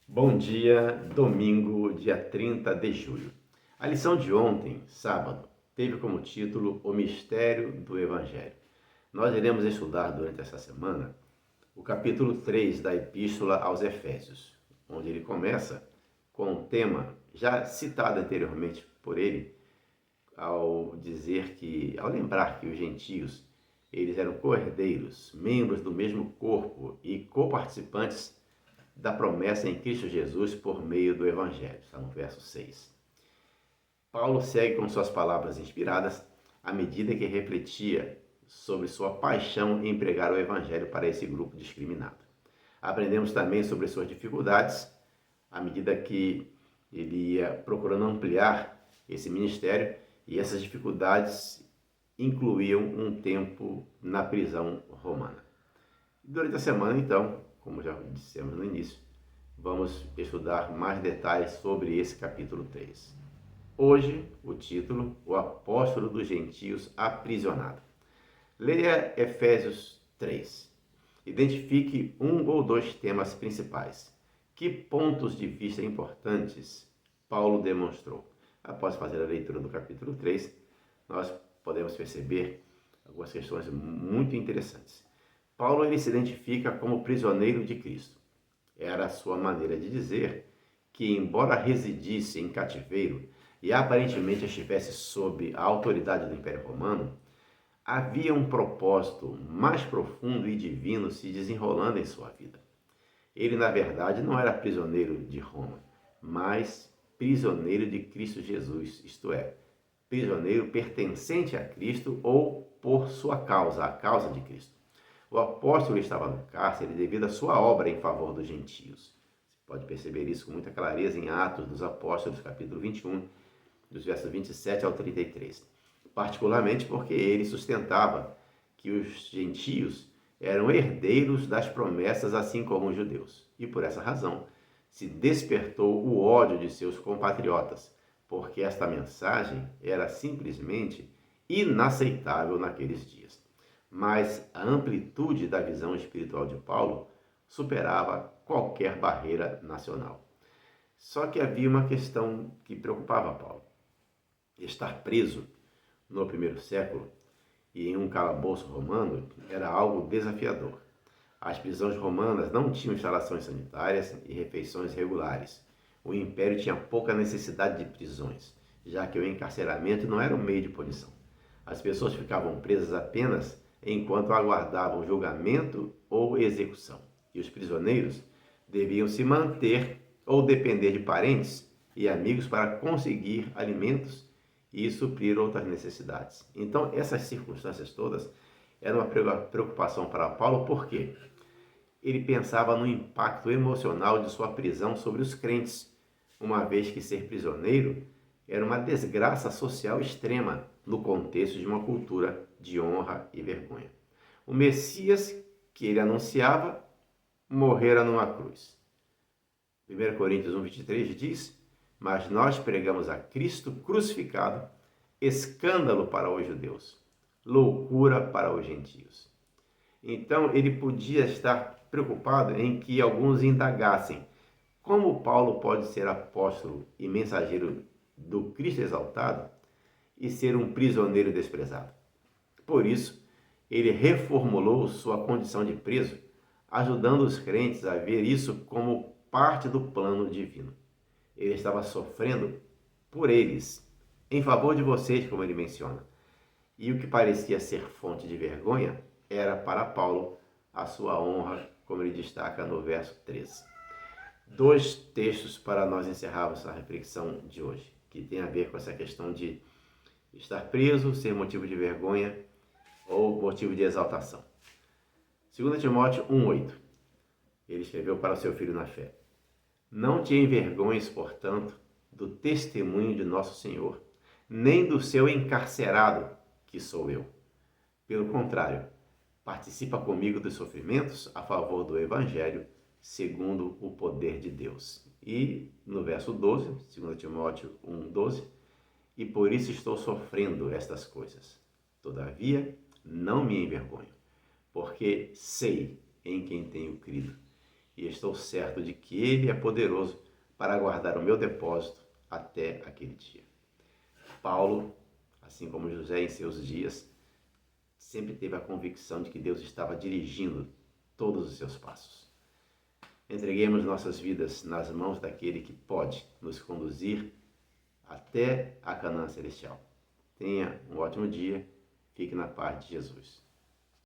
Bom dia, domingo, dia 30 de julho. A lição de ontem, sábado, teve como título O Mistério do Evangelho. Nós iremos estudar durante essa semana o capítulo 3 da Epístola aos Efésios, onde ele começa com um tema já citado anteriormente por ele, ao lembrar que os gentios, eles eram co-herdeiros, membros do mesmo corpo e coparticipantes da promessa em Cristo Jesus por meio do Evangelho. Está no verso 6. Paulo segue com suas palavras inspiradas à medida que refletia sobre sua paixão em pregar o Evangelho para esse grupo discriminado. Aprendemos também sobre suas dificuldades à medida que ele ia procurando ampliar esse ministério, e essas dificuldades incluíam um tempo na prisão romana. Durante a semana, então, como já dissemos no início, vamos estudar mais detalhes sobre esse capítulo 3. Hoje, o título, O Apóstolo dos Gentios Aprisionado. Leia Efésios 3. Identifique um ou dois temas principais. Que pontos de vista importantes Paulo demonstrou? Após fazer a leitura do capítulo 3, nós podemos perceber algumas questões muito interessantes. Paulo ele se identifica como prisioneiro de Cristo. Era a sua maneira de dizer que, embora residisse em cativeiro e aparentemente estivesse sob a autoridade do Império Romano, havia um propósito mais profundo e divino se desenrolando em sua vida. Ele, na verdade, não era prisioneiro de Roma, mas prisioneiro de Cristo Jesus, isto é, prisioneiro pertencente a Cristo ou por sua causa, a causa de Cristo. O apóstolo estava no cárcere devido à sua obra em favor dos gentios. Você pode perceber isso com muita clareza em Atos dos Apóstolos, capítulo 21, dos versos 27 ao 33. Particularmente porque ele sustentava que os gentios eram herdeiros das promessas, assim como os judeus. E por essa razão se despertou o ódio de seus compatriotas, porque esta mensagem era simplesmente inaceitável naqueles dias. Mas a amplitude da visão espiritual de Paulo superava qualquer barreira nacional. Só que havia uma questão que preocupava Paulo. Estar preso no primeiro século e em um calabouço romano era algo desafiador. As prisões romanas não tinham instalações sanitárias e refeições regulares. O império tinha pouca necessidade de prisões, já que o encarceramento não era um meio de punição. As pessoas ficavam presas apenas enquanto aguardavam julgamento ou execução. E os prisioneiros deviam se manter ou depender de parentes e amigos para conseguir alimentos e suprir outras necessidades. Então, essas circunstâncias todas eram uma preocupação para Paulo, porque ele pensava no impacto emocional de sua prisão sobre os crentes, uma vez que ser prisioneiro era uma desgraça social extrema no contexto de uma cultura de honra e vergonha. O Messias que ele anunciava morrera numa cruz. 1 Coríntios 1,23 diz: Mas nós pregamos a Cristo crucificado, escândalo para os judeus, loucura para os gentios. Então ele podia estar preocupado em que alguns indagassem: como Paulo pode ser apóstolo e mensageiro do Cristo exaltado e ser um prisioneiro desprezado? Por isso, ele reformulou sua condição de preso, ajudando os crentes a ver isso como parte do plano divino. Ele estava sofrendo por eles, em favor de vocês, como ele menciona. E o que parecia ser fonte de vergonha era para Paulo a sua honra, como ele destaca no verso 13. Dois textos para nós encerrarmos a reflexão de hoje, que tem a ver com essa questão de estar preso, ser motivo de vergonha ou motivo de exaltação. 2 Timóteo 1,8. Ele escreveu para seu filho na fé: Não te envergonhes, portanto, do testemunho de nosso Senhor, nem do seu encarcerado, que sou eu. Pelo contrário, participa comigo dos sofrimentos a favor do Evangelho, segundo o poder de Deus. E no verso 12, 2 Timóteo 1,12, e por isso estou sofrendo estas coisas. Todavia, não me envergonho, porque sei em quem tenho crido, e estou certo de que Ele é poderoso para guardar o meu depósito até aquele dia. Paulo, assim como José em seus dias, sempre teve a convicção de que Deus estava dirigindo todos os seus passos. Entreguemos nossas vidas nas mãos daquele que pode nos conduzir até a Canaã celestial. Tenha um ótimo dia, fique na paz de Jesus.